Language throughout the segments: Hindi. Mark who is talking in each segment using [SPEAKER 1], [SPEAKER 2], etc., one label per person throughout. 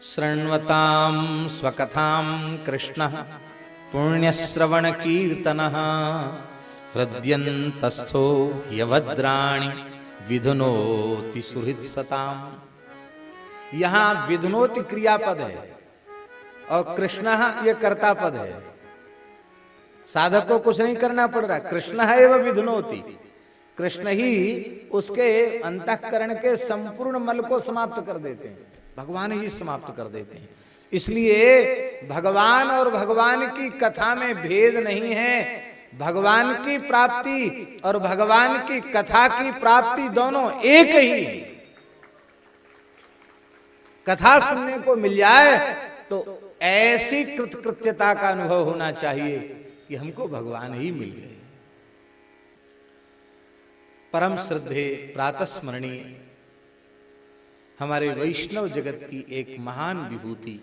[SPEAKER 1] शृण्वतां स्वकथां कृष्णः पुण्यश्रवणकीर्तनः हृद्यन्तस्थो ह्यभद्राणि विधुनोति सुहृत्सताम्। यहाँ विधुनोति क्रियापद है और कृष्णः ये कर्ता पद है। साधक को कुछ नहीं करना पड़ रहा, कृष्ण है वह विधुनोति। कृष्ण ही उसके अंतःकरण के संपूर्ण मल को समाप्त कर देते हैं, भगवान ही समाप्त कर देते हैं। इसलिए भगवान और भगवान की कथा में भेद नहीं है। भगवान की प्राप्ति और भगवान की कथा की प्राप्ति दोनों एक ही। कथा सुनने को मिल जाए तो ऐसी कृतकृत्यता का अनुभव होना चाहिए कि हमको भगवान ही मिल गए। परम श्रद्धेय प्रातस्मरणीय हमारे वैष्णव जगत की एक महान विभूति,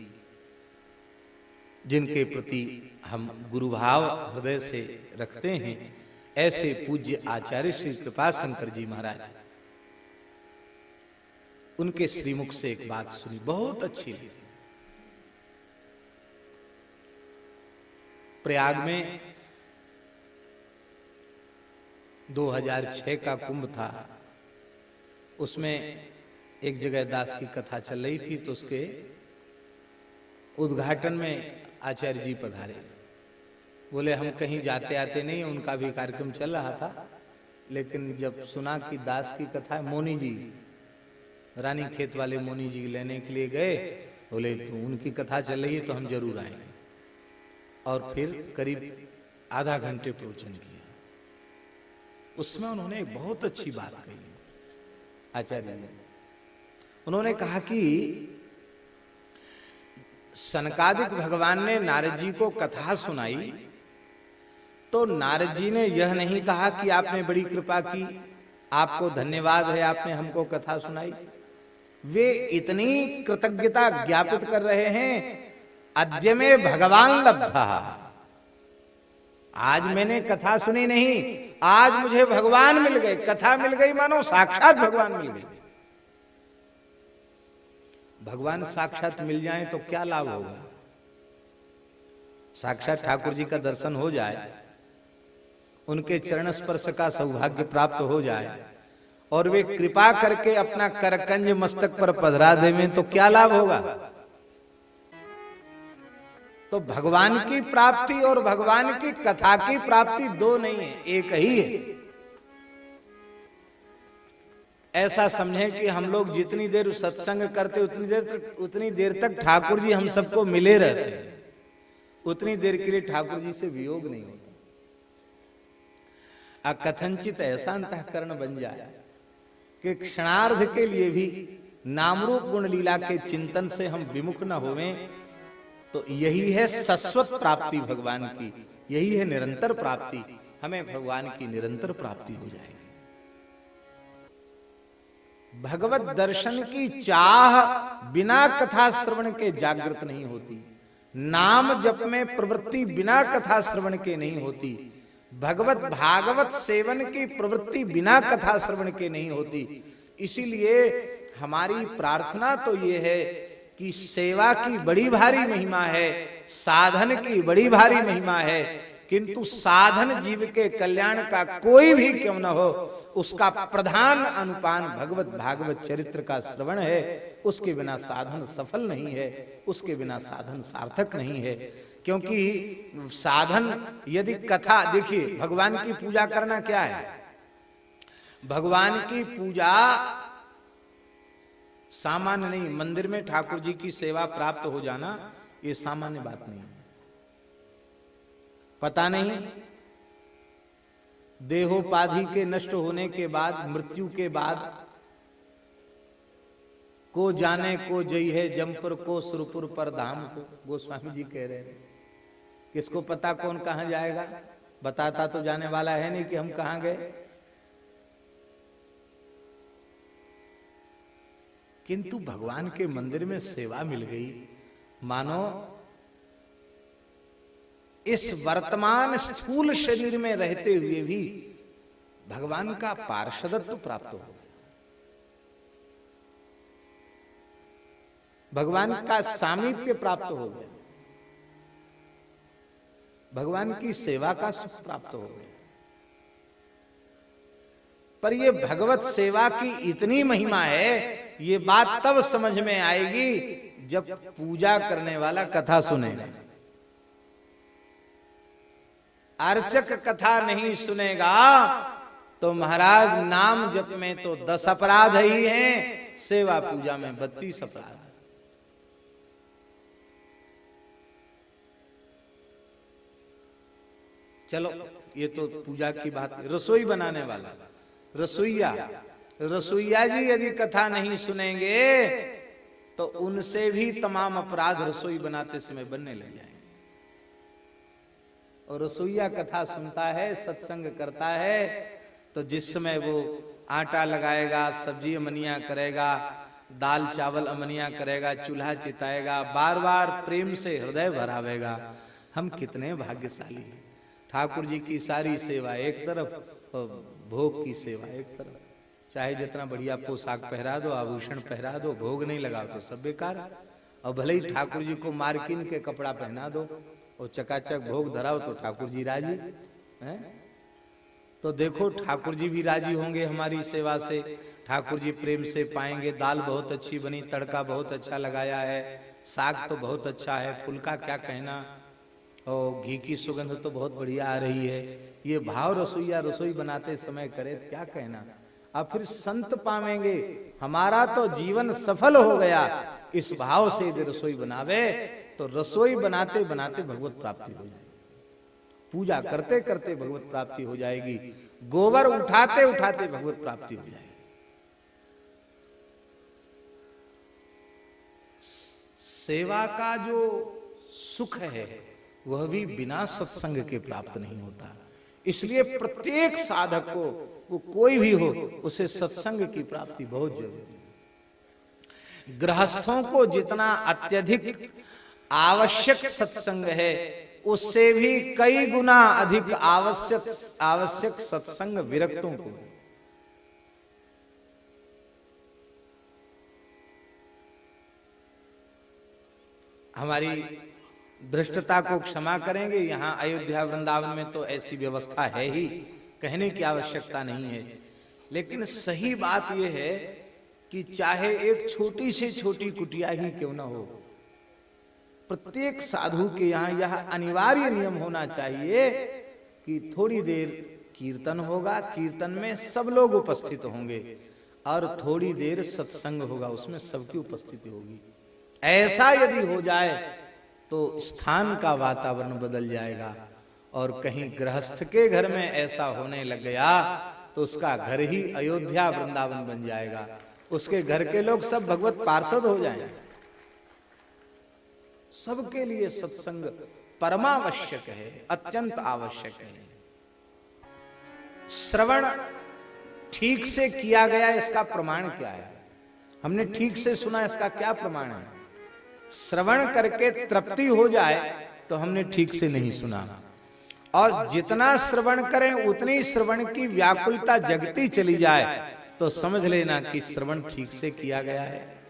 [SPEAKER 1] जिनके प्रति हम गुरुभाव हृदय से रखते हैं, ऐसे पूज्य आचार्य श्री कृपाशंकर जी महाराज, उनके श्रीमुख से एक बात सुनी, बहुत अच्छी लगी। प्रयाग में 2006 का कुंभ था, उसमें एक जगह दास की कथा चल रही थी, तो उसके उद्घाटन में आचार्य जी पधारे। बोले हम कहीं जाते आते नहीं, उनका भी कार्यक्रम चल रहा था, लेकिन जब सुना कि दास की कथा है, मोनी जी रानी खेत वाले मोनी जी लेने के लिए गए। बोले उनकी कथा चल रही है तो हम जरूर आएंगे। और फिर करीब आधा घंटे प्रवचन किया। उसमें उन्होंने एक बहुत अच्छी बात कही आचार्य ने। उन्होंने कहा कि सनकादिक भगवान ने नारद जी को कथा सुनाई, तो नारद जी ने यह नहीं कहा कि आपने बड़ी कृपा की, आपको धन्यवाद है, आपने हमको कथा सुनाई। वे इतनी कृतज्ञता ज्ञापित कर रहे हैं, अद्य में भगवान लब्धा, आज मैंने कथा सुनी नहीं, आज मुझे भगवान मिल गए। कथा मिल गई मानो साक्षात भगवान मिल गए। भगवान साक्षात मिल जाए तो क्या लाभ होगा? साक्षात ठाकुर जी का दर्शन हो जाए, उनके चरण स्पर्श का सौभाग्य प्राप्त हो जाए और वे कृपा करके अपना करकंज मस्तक पर पधरा देवें तो क्या लाभ होगा? तो भगवान की प्राप्ति और भगवान की कथा की प्राप्ति दो नहीं है, एक ही है। ऐसा समझे कि हम लोग जितनी देर सत्संग करते उतनी देर तक ठाकुर जी हम सबको मिले रहते हैं, उतनी देर के लिए ठाकुर जी से वियोग नहीं होता। कथनचित ऐसा अंतःकरण बन जाए कि क्षणार्ध के लिए भी नामरूप गुण लीला के चिंतन से हम विमुख न होवें, तो यही है शाश्वत प्राप्ति भगवान की, यही है निरंतर प्राप्ति। हमें भगवान की निरंतर प्राप्ति हो जाएगी। भगवत दर्शन की चाह बिना कथा श्रवण के जागृत नहीं होती। नाम जप में प्रवृत्ति बिना कथा श्रवण के नहीं होती। भगवत भागवत सेवन की प्रवृत्ति बिना कथा श्रवण के नहीं होती। इसीलिए हमारी प्रार्थना तो ये है कि सेवा की बड़ी भारी महिमा है, साधन की बड़ी भारी महिमा है, किंतु साधन जीव के कल्याण का कोई भी क्यों न हो, उसका प्रधान अनुपान भगवत भागवत चरित्र का श्रवण है। उसके बिना साधन सफल नहीं है, उसके बिना साधन सार्थक नहीं है। क्योंकि साधन यदि कथा, देखिए भगवान की पूजा करना क्या है? भगवान की पूजा सामान्य नहीं। मंदिर में ठाकुर जी की सेवा प्राप्त हो जाना ये सामान्य बात नहीं है। पता नहीं देहोपाधि के नष्ट होने के बाद, मृत्यु के बाद, को जाने को जई है जमपुर को सुरपुर पर धाम को, गोस्वामी जी कह रहे हैं। किसको पता कौन कहां जाएगा? बताता तो जाने वाला है नहीं कि हम कहां गए। किंतु भगवान के मंदिर में सेवा मिल गई, मानो इस वर्तमान स्थूल शरीर में रहते हुए भी भगवान का पार्षदत्व प्राप्त हो गया। भगवान का सामीप्य प्राप्त हो गया, भगवान की सेवा का सुख प्राप्त हो गया। पर ये भगवत सेवा की इतनी महिमा है, ये बात तब समझ में आएगी जब पूजा करने वाला कथा सुनेगा। अर्चक कथा नहीं सुनेगा तो महाराज नाम जप में तो 10 अपराध ही हैं, सेवा पूजा में 32 अपराध। चलो ये तो पूजा की बात। रसोई बनाने वाला, रसोईया जी यदि कथा नहीं सुनेंगे तो उनसे भी तमाम अपराध रसोई बनाते समय बनने लग जाएंगे। और रसोईया कथा सुनता है, सत्संग करता है, तो जिस समय वो आटा लगाएगा, सब्जी अमनिया करेगा, दाल चावल अमनिया करेगा, चूल्हा चिताएगा, बार बार प्रेम से हृदय भरावेगा। हम कितने भाग्यशाली हैं। ठाकुर जी की सारी सेवा एक तरफ और भोग की सेवा एक तरफ। चाहे जितना बढ़िया पोशाक पहरा दो, आभूषण पहरा दो, भोग नहीं लगाओ तो सब बेकार। और भले ही ठाकुर जी को मार्किन के कपड़ा पहना दो और चकाचक भोग धराओ तो ठाकुर जी राजी हैं। तो देखो ठाकुर जी भी राजी होंगे हमारी सेवा से, ठाकुर जी प्रेम से पाएंगे। दाल बहुत अच्छी बनी, तड़का बहुत अच्छा लगाया है, साग तो बहुत अच्छा है, फुल्का क्या कहना, और घी की सुगंध तो बहुत बढ़िया आ रही है। ये भाव रसोईया रसोई बनाते समय करे तो क्या कहना। अब फिर संत पावेंगे, हमारा तो जीवन सफल हो गया। इस भाव से यदि रसोई बनावे तो रसोई बनाते बनाते भगवत प्राप्ति हो जाएगी, पूजा करते करते भगवत प्राप्ति हो जाएगी, गोबर उठाते उठाते भगवत प्राप्ति हो जाएगी। सेवा का जो सुख है वह भी बिना सत्संग के प्राप्त नहीं होता। इसलिए प्रत्येक साधक को, वो कोई भी हो, उसे सत्संग की प्राप्ति बहुत जरूरी है। गृहस्थों को जितना अत्यधिक आवश्यक सत्संग है, उससे भी कई गुना अधिक आवश्यक सत्संग विरक्तों को। हमारी धृष्टता को क्षमा करेंगे, यहाँ अयोध्या वृंदावन में तो ऐसी व्यवस्था है ही, कहने की आवश्यकता नहीं है। लेकिन सही बात यह है कि चाहे एक छोटी से छोटी कुटिया ही क्यों ना हो, प्रत्येक साधु के यहाँ यह अनिवार्य नियम होना चाहिए कि थोड़ी देर कीर्तन होगा, कीर्तन में सब लोग उपस्थित होंगे, और थोड़ी देर सत्संग होगा, उसमें सबकी उपस्थिति होगी। ऐसा यदि हो जाए तो स्थान का वातावरण बदल जाएगा। और कहीं गृहस्थ के घर में ऐसा होने लग गया तो उसका घर ही अयोध्या वृंदावन बन जाएगा, उसके घर के लोग सब भगवत पार्षद हो जाएंगे। सबके लिए सत्संग परमावश्यक है, अत्यंत आवश्यक है। श्रवण ठीक से किया गया, इसका प्रमाण क्या है? हमने ठीक से सुना, इसका क्या प्रमाण है? श्रवण करके तृप्ति हो जाए तो हमने ठीक से नहीं सुना, और जितना श्रवण करें उतनी श्रवण की व्याकुलता जगती चली जाए तो समझ लेना कि श्रवण ठीक से किया गया है।